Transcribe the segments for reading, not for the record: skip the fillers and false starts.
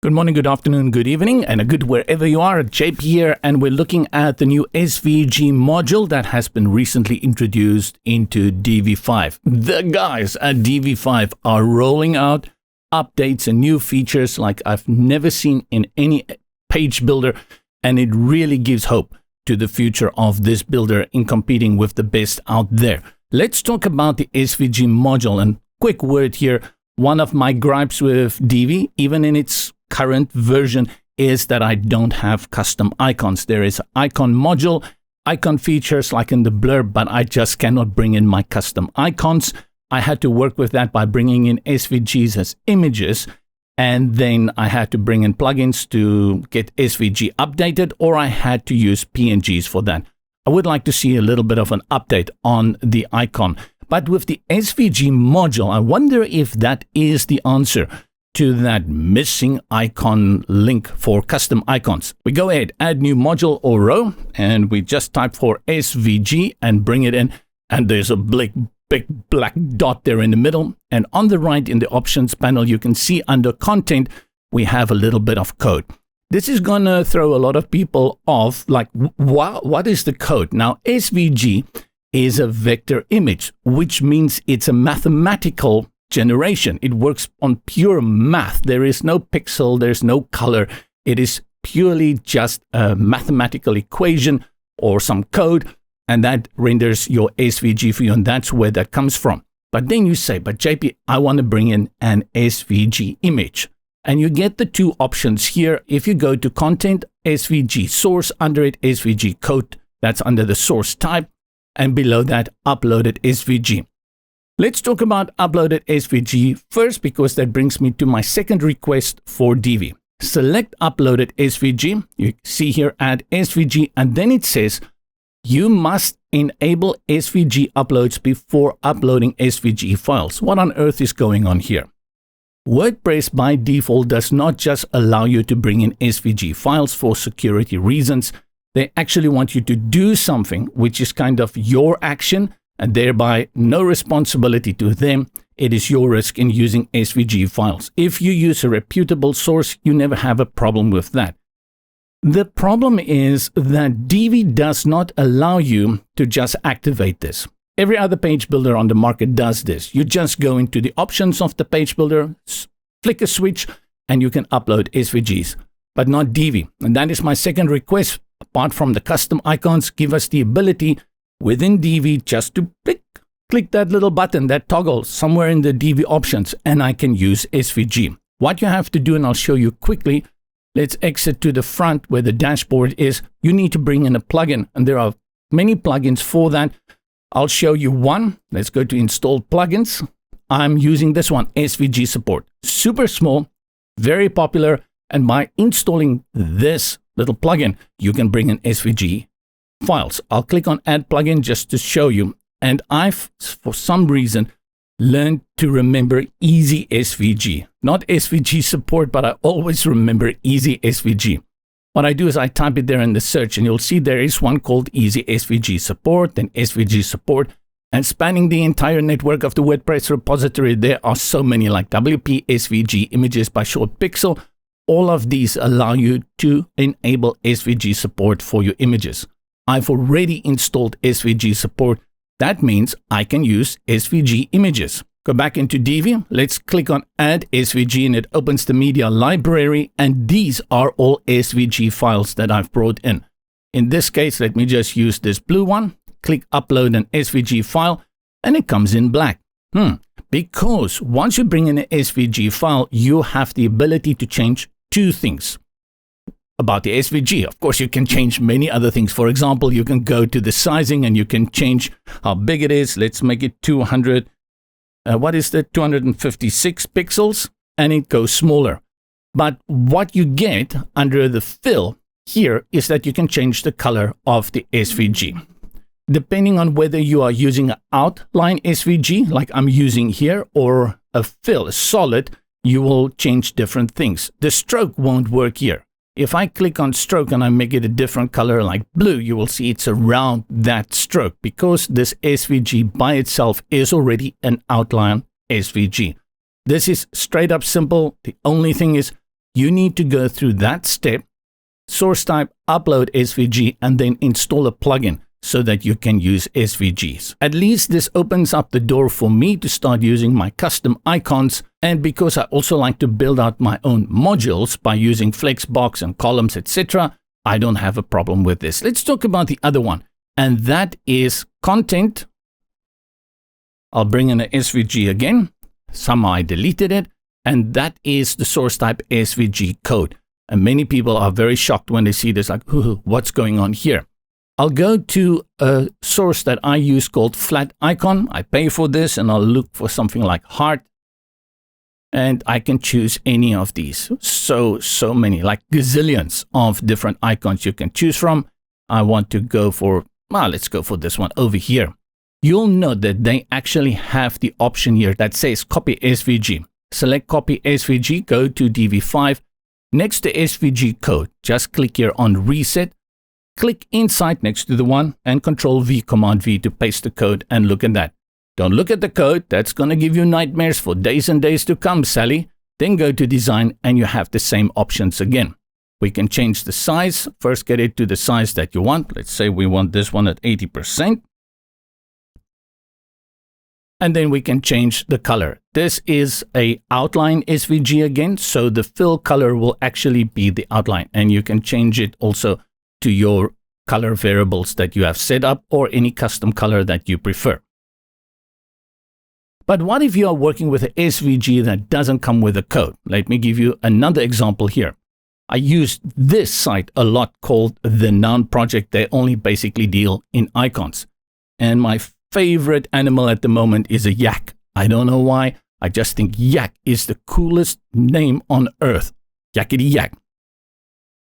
Good morning, good afternoon, good evening, and a good wherever you are. JP here, and we're looking at the new SVG module that has been recently introduced into Divi 5. The guys at Divi 5 are rolling out updates and new features like I've never seen in any page builder, and it really gives hope to the future of this builder in competing with the best out there. Let's talk about the SVG module, and quick word here. One of my gripes with Divi, even in its current version, is that I don't have custom icons. There is icon module, icon features like in the blurb, but I just cannot bring in my custom icons. I had to work with that by bringing in SVGs as images, and then I had to bring in plugins to get SVG updated, or I had to use PNGs for that. I would like to see a little bit of an update on the icon. But with the SVG module, I wonder if that is the answer to that missing icon link for custom icons. We go ahead, add new module or row, and we just type for SVG and bring it in. And there's a big black dot there in the middle. And on the right in the options panel, you can see under content, we have a little bit of code. This is going to throw a lot of people off, like, what is the code? Now, SVG is a vector image, which means it's a mathematical generation. It works on pure math. There is no pixel, there's no color. It is purely just a mathematical equation or some code, and that renders your SVG for you, and that's where that comes from. But then you say, but JP, I want to bring in an SVG image. And you get the two options here. If you go to content, SVG source, under it, SVG code, that's under the source type. And below that, uploaded SVG. Let's talk about uploaded SVG first, because that brings me to my second request for Divi. Select uploaded SVG. You see here, add SVG, and then it says you must enable SVG uploads before uploading SVG files. What on earth is going on here? WordPress by default does not just allow you to bring in SVG files for security reasons. They actually want you to do something which is kind of your action, and thereby no responsibility to them. It is your risk in using SVG files. If you use a reputable source, you never have a problem with that. The problem is that Divi does not allow you to just activate this. Every other page builder on the market does this. You just go into the options of the page builder, flick a switch, and you can upload SVGs, but not Divi. And that is my second request. Apart from the custom icons, give us the ability within Divi just to click that little button, that toggle somewhere in the Divi options, and I can use SVG. What you have to do, and I'll show you quickly, let's exit to the front where the dashboard is. You need to bring in a plugin, and there are many plugins for that. I'll show you one. Let's go to installed plugins. I'm using this one, SVG support. Super small, very popular, and by installing this little plugin, you can bring in SVG files. I'll click on add plugin just to show you. And I've, for some reason, learned to remember easy SVG. Not SVG support, but I always remember easy SVG. What I do is I type it there in the search, and you'll see there is one called easy SVG support, then SVG support. And spanning the entire network of the WordPress repository, there are so many, like WP, SVG, images by short pixel. All of these allow you to enable SVG support for your images. I've already installed SVG support. That means I can use SVG images. Go back into Divi. Let's click on Add SVG, and it opens the media library. And these are all SVG files that I've brought in. In this case, let me just use this blue one. Click Upload an SVG file, and it comes in black. Because once you bring in an SVG file, you have the ability to change two things about the SVG. Of course, you can change many other things. For example, you can go to the sizing and you can change how big it is. Let's make it 200. What is that? 256 pixels, and it goes smaller. But what you get under the fill here is that you can change the color of the SVG. Depending on whether you are using an outline SVG, like I'm using here, or a fill, a solid, you will change different things. The stroke won't work here. If I click on stroke and I make it a different color like blue, you will see it's around that stroke, because this SVG by itself is already an outline SVG. This is straight up simple. The only thing is you need to go through that step, source type, upload SVG, and then install a plugin so that you can use SVGs. At least this opens up the door for me to start using my custom icons. And because I also like to build out my own modules by using Flexbox and columns, etc., I don't have a problem with this. Let's talk about the other one, and that is content. I'll bring in an SVG again. Somehow I deleted it, and that is the source type SVG code. And many people are very shocked when they see this, like, what's going on here? I'll go to a source that I use called flat icon. I pay for this, and I'll look for something like heart. And I can choose any of these. So many, like gazillions of different icons you can choose from. I want to go for, let's go for this one over here. You'll note that they actually have the option here that says copy SVG. Select copy SVG, go to DV5. Next to SVG code, just click here on reset. Click inside next to the one and Control V, Command V to paste the code, and look at that. Don't look at the code. That's going to give you nightmares for days and days to come, Sally. Then go to design and you have the same options again. We can change the size. First, get it to the size that you want. Let's say we want this one at 80%. And then we can change the color. This is a outline SVG again, so the fill color will actually be the outline, and you can change it also to your color variables that you have set up or any custom color that you prefer. But what if you are working with an SVG that doesn't come with a code? Let me give you another example here. I used this site a lot called the Noun Project. They only basically deal in icons. And my favorite animal at the moment is a yak. I don't know why. I just think yak is the coolest name on earth. Yakety yak.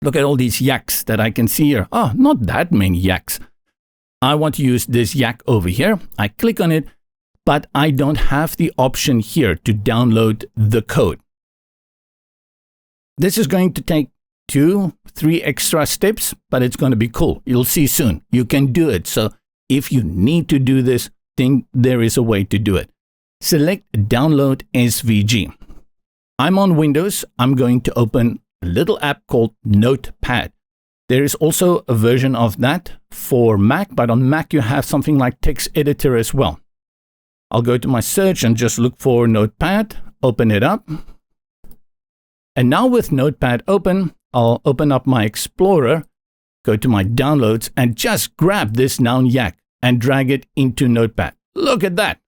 Look at all these yaks that I can see here. Oh, not that many yaks. I want to use this yak over here. I click on it, but I don't have the option here to download the code. This is going to take 2-3 extra steps, but it's going to be cool. You'll see soon. You can do it. So if you need to do this, then there is a way to do it. Select Download SVG. I'm on Windows. I'm going to open a little app called Notepad. There is also a version of that for Mac, but on Mac you have something like text editor as well. I'll go to my search and just look for Notepad, open it up. And now with Notepad open, I'll open up my Explorer, go to my downloads, and just grab this noun yak and drag it into Notepad. Look at that.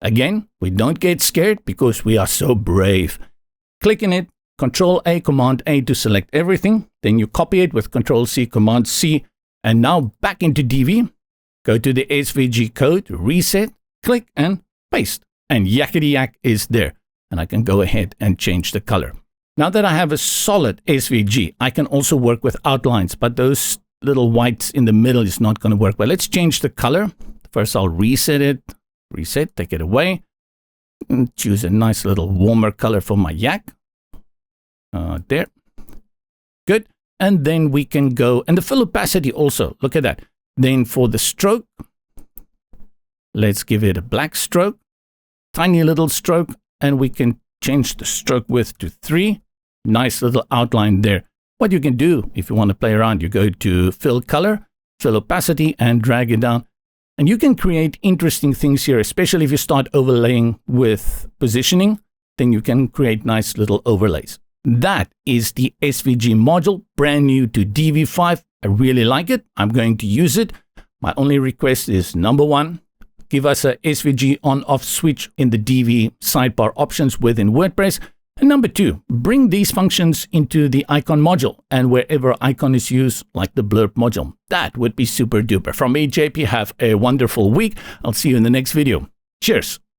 Again, we don't get scared because we are so brave. Click in it, Control A, Command A to select everything. Then you copy it with Control C, Command C. And now back into Divi, go to the SVG code, reset, click and paste. And yakety yak is there. And I can go ahead and change the color. Now that I have a solid SVG, I can also work with outlines, but those little whites in the middle is not going to work. But let's change the color. First, I'll reset it. Reset, take it away. And choose a nice little warmer color for my yak. There. Good. And then we can go, and the fill opacity also, look at that. Then for the stroke, let's give it a black stroke, tiny little stroke, and we can change the stroke width to 3. Nice little outline there. What you can do if you want to play around, you go to fill color, fill opacity, and drag it down. And you can create interesting things here, especially if you start overlaying with positioning, then you can create nice little overlays. That is the SVG module, brand new to DV5. I really like it. I'm going to use it. My only request is number 1, give us a SVG on-off switch in the Divi sidebar options within WordPress. And number 2, bring these functions into the icon module and wherever icon is used, like the blurb module. That would be super duper. From me, JP, have a wonderful week. I'll see you in the next video. Cheers.